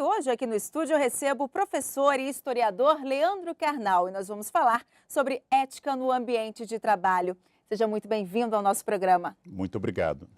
hoje aqui no estúdio eu recebo o professor e historiador Leandro Carnal e nós vamos falar sobre ética no ambiente de trabalho. Seja muito bem-vindo ao nosso programa. Muito obrigado.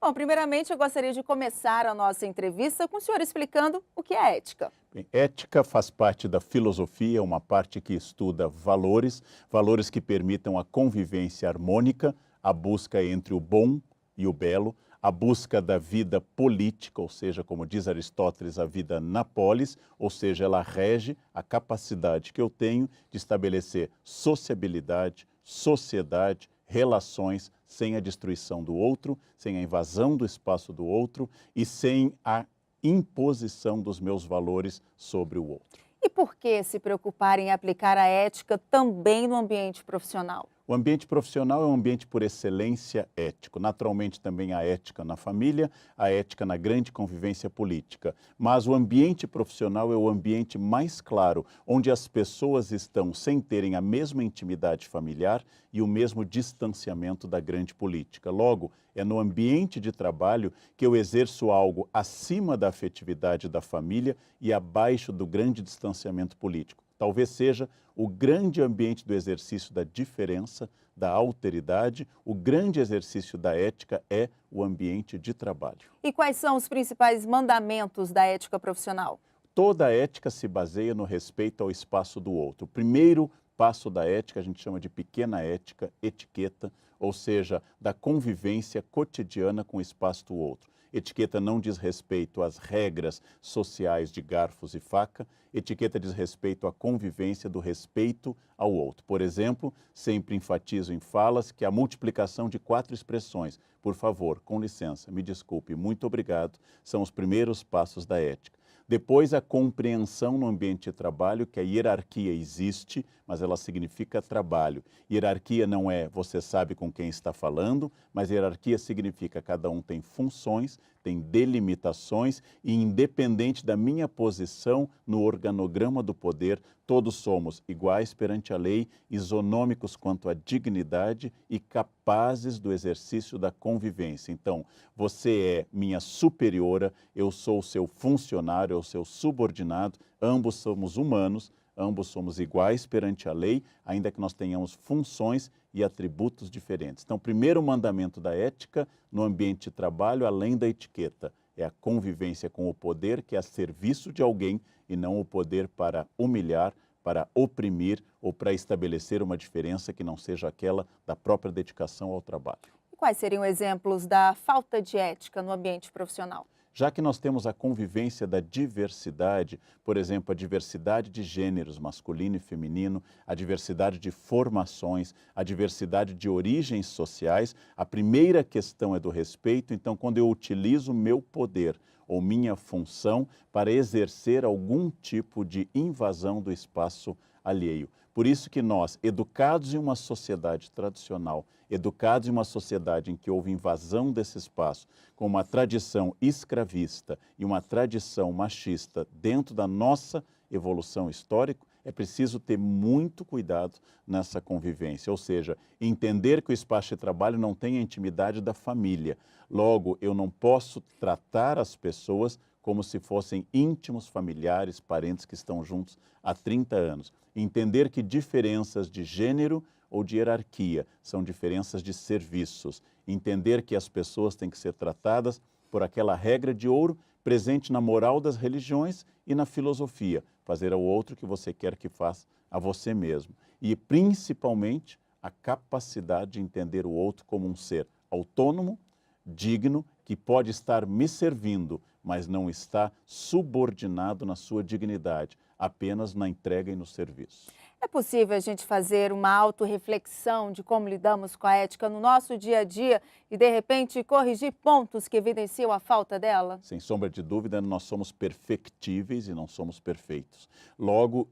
Bom, primeiramente eu gostaria de começar a nossa entrevista com o senhor explicando o que é ética. Bem, ética faz parte da filosofia, uma parte que estuda valores, valores que permitam a convivência harmônica, a busca entre o bom e o belo, a busca da vida política, ou seja, como diz Aristóteles, a vida na polis, ou seja, ela rege a capacidade que eu tenho de estabelecer sociabilidade, sociedade, relações sem a destruição do outro, sem a invasão do espaço do outro e sem a imposição dos meus valores sobre o outro. E por que se preocupar em aplicar a ética também no ambiente profissional? O ambiente profissional é um ambiente por excelência ético. Naturalmente também a ética na família, a ética na grande convivência política. Mas o ambiente profissional é o ambiente mais claro, onde as pessoas estão sem terem a mesma intimidade familiar e o mesmo distanciamento da grande política. Logo, é no ambiente de trabalho que eu exerço algo acima da afetividade da família e abaixo do grande distanciamento político. Talvez seja o grande ambiente do exercício da diferença, da alteridade, o grande exercício da ética é o ambiente de trabalho. E quais são os principais mandamentos da ética profissional? Toda a ética se baseia no respeito ao espaço do outro. O primeiro passo da ética a gente chama de pequena ética, etiqueta, ou seja, da convivência cotidiana com o espaço do outro. Etiqueta não diz respeito às regras sociais de garfos e faca, etiqueta diz respeito à convivência do respeito ao outro. Por exemplo, sempre enfatizo em falas que a multiplicação de 4 expressões, por favor, com licença, me desculpe, muito obrigado, são os primeiros passos da ética. Depois, a compreensão no ambiente de trabalho que a hierarquia existe, mas ela significa trabalho. Hierarquia não é você sabe com quem está falando, mas hierarquia significa cada um tem funções, tem delimitações e independente da minha posição no organograma do poder, todos somos iguais perante a lei, isonômicos quanto à dignidade e capazes do exercício da convivência. Então, você é minha superiora, eu sou seu funcionário, eu seu subordinado, ambos somos humanos, ambos somos iguais perante a lei, ainda que nós tenhamos funções e atributos diferentes. Então, o primeiro mandamento da ética no ambiente de trabalho, além da etiqueta, é a convivência com o poder que é a serviço de alguém e não o poder para humilhar, para oprimir ou para estabelecer uma diferença que não seja aquela da própria dedicação ao trabalho. E quais seriam exemplos da falta de ética no ambiente profissional? Já que nós temos a convivência da diversidade, por exemplo, a diversidade de gêneros masculino e feminino, a diversidade de formações, a diversidade de origens sociais, a primeira questão é do respeito. Então, quando eu utilizo meu poder ou minha função para exercer algum tipo de invasão do espaço alheio. Por isso que nós, educados em uma sociedade tradicional, educados em uma sociedade em que houve invasão desse espaço, com uma tradição escravista e uma tradição machista dentro da nossa evolução histórica, é preciso ter muito cuidado nessa convivência, ou seja, entender que o espaço de trabalho não tem a intimidade da família. Logo, eu não posso tratar as pessoas como se fossem íntimos familiares, parentes que estão juntos há 30 anos. Entender que diferenças de gênero ou de hierarquia são diferenças de serviços. Entender que as pessoas têm que ser tratadas por aquela regra de ouro presente na moral das religiões e na filosofia. Fazer ao outro o que você quer que faça a você mesmo. E, principalmente, a capacidade de entender o outro como um ser autônomo, digno, que pode estar me servindo, mas não está subordinado na sua dignidade, apenas na entrega e no serviço. É possível a gente fazer uma autorreflexão de como lidamos com a ética no nosso dia a dia e, de repente, corrigir pontos que evidenciam a falta dela? Sem sombra de dúvida, nós somos perfectíveis e não somos perfeitos. Logo,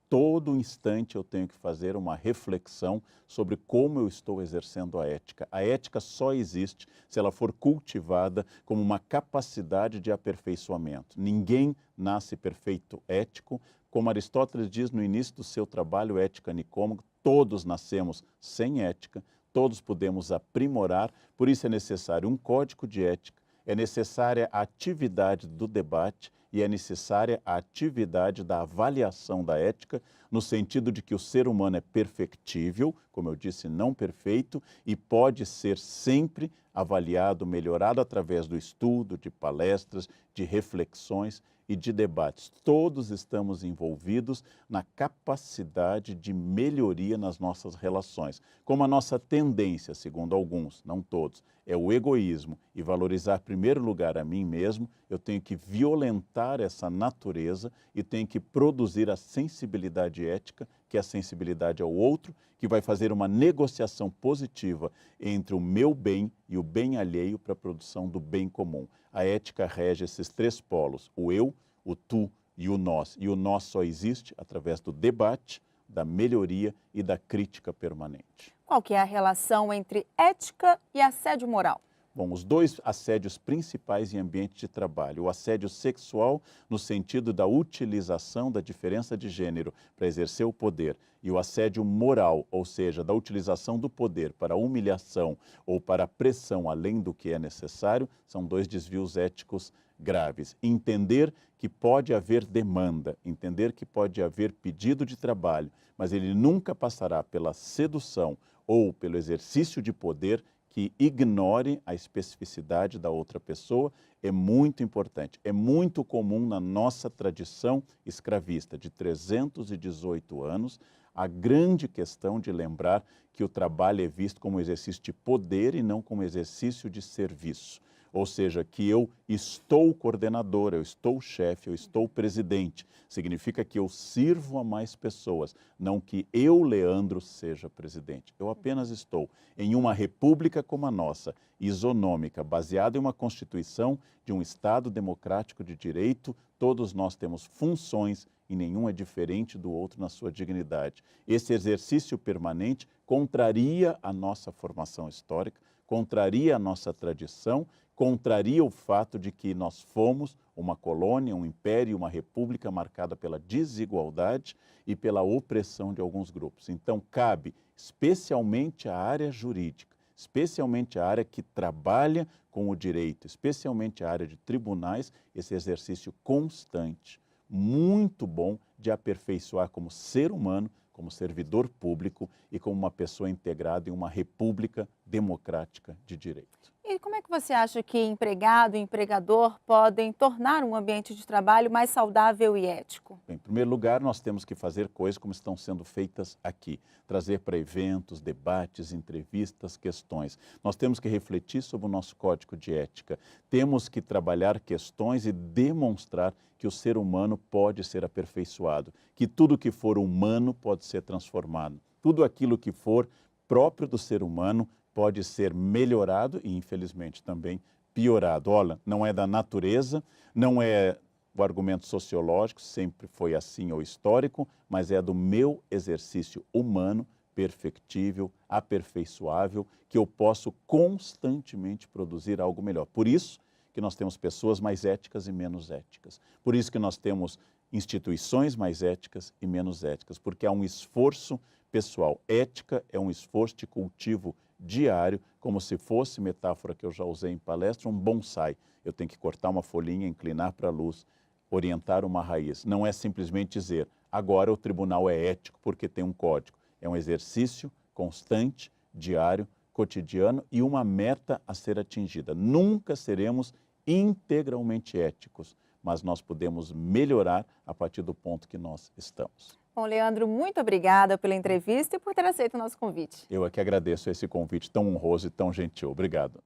todo instante eu tenho que fazer uma reflexão sobre como eu estou exercendo a ética. A ética só existe se ela for cultivada como uma capacidade de aperfeiçoamento. Ninguém nasce perfeito ético. Como Aristóteles diz no início do seu trabalho Ética Nicômaco, todos nascemos sem ética, todos podemos aprimorar, por isso é necessário um código de ética, é necessária a atividade do debate, e é necessária a atividade da avaliação da ética, no sentido de que o ser humano é perfectível, como eu disse, não perfeito, e pode ser sempre avaliado, melhorado através do estudo, de palestras, de reflexões e de debates. Todos estamos envolvidos na capacidade de melhoria nas nossas relações. Como a nossa tendência, segundo alguns, não todos, é o egoísmo e valorizar em primeiro lugar a mim mesmo, eu tenho que violentar essa natureza e tenho que produzir a sensibilidade ética, que é a sensibilidade ao outro, que vai fazer uma negociação positiva entre o meu bem e o bem alheio para a produção do bem comum. A ética rege esses três polos, o eu, o tu e o nós. E o nós só existe através do debate, da melhoria e da crítica permanente. Qual que é a relação entre ética e assédio moral? Bom, os dois assédios principais em ambiente de trabalho, o assédio sexual no sentido da utilização da diferença de gênero para exercer o poder e o assédio moral, ou seja, da utilização do poder para humilhação ou para pressão além do que é necessário, são dois desvios éticos graves. Entender que pode haver demanda, entender que pode haver pedido de trabalho, mas ele nunca passará pela sedução ou pelo exercício de poder que ignore a especificidade da outra pessoa, é muito importante. É muito comum na nossa tradição escravista de 318 anos, a grande questão de lembrar que o trabalho é visto como exercício de poder e não como exercício de serviço. Ou seja, que eu estou coordenador, eu estou chefe, eu estou presidente. Significa que eu sirvo a mais pessoas, não que eu, Leandro, seja presidente. Eu apenas estou em uma república como a nossa, isonômica, baseada em uma Constituição de um Estado democrático de direito. Todos nós temos funções e nenhum é diferente do outro na sua dignidade. Esse exercício permanente contraria a nossa formação histórica, contraria a nossa tradição, contraria o fato de que nós fomos uma colônia, um império, uma república marcada pela desigualdade e pela opressão de alguns grupos. Então, cabe especialmente à área jurídica, especialmente à área que trabalha com o direito, especialmente à área de tribunais, esse exercício constante, muito bom de aperfeiçoar como ser humano, como servidor público e como uma pessoa integrada em uma república democrática de direito. E como é que você acha que empregado e empregador podem tornar um ambiente de trabalho mais saudável e ético? Bem, em primeiro lugar, nós temos que fazer coisas como estão sendo feitas aqui. Trazer para eventos, debates, entrevistas, questões. Nós temos que refletir sobre o nosso código de ética. Temos que trabalhar questões e demonstrar que o ser humano pode ser aperfeiçoado, que tudo que for humano pode ser transformado. Tudo aquilo que for próprio do ser humano pode ser melhorado e, infelizmente, também piorado. Olha, não é da natureza, não é o argumento sociológico, sempre foi assim ou histórico, mas é do meu exercício humano, perfectível, aperfeiçoável, que eu posso constantemente produzir algo melhor. Por isso que nós temos pessoas mais éticas e menos éticas. Por isso que nós temos instituições mais éticas e menos éticas, porque há um esforço pessoal. Ética é um esforço de cultivo diário, como se fosse, metáfora que eu já usei em palestra, um bonsai. Eu tenho que cortar uma folhinha, inclinar para a luz, orientar uma raiz. Não é simplesmente dizer, agora o tribunal é ético porque tem um código. É um exercício constante, diário, cotidiano e uma meta a ser atingida. Nunca seremos integralmente éticos, mas nós podemos melhorar a partir do ponto que nós estamos. Bom, Leandro, muito obrigada pela entrevista e por ter aceito o nosso convite. Eu é que agradeço esse convite tão honroso e tão gentil. Obrigado.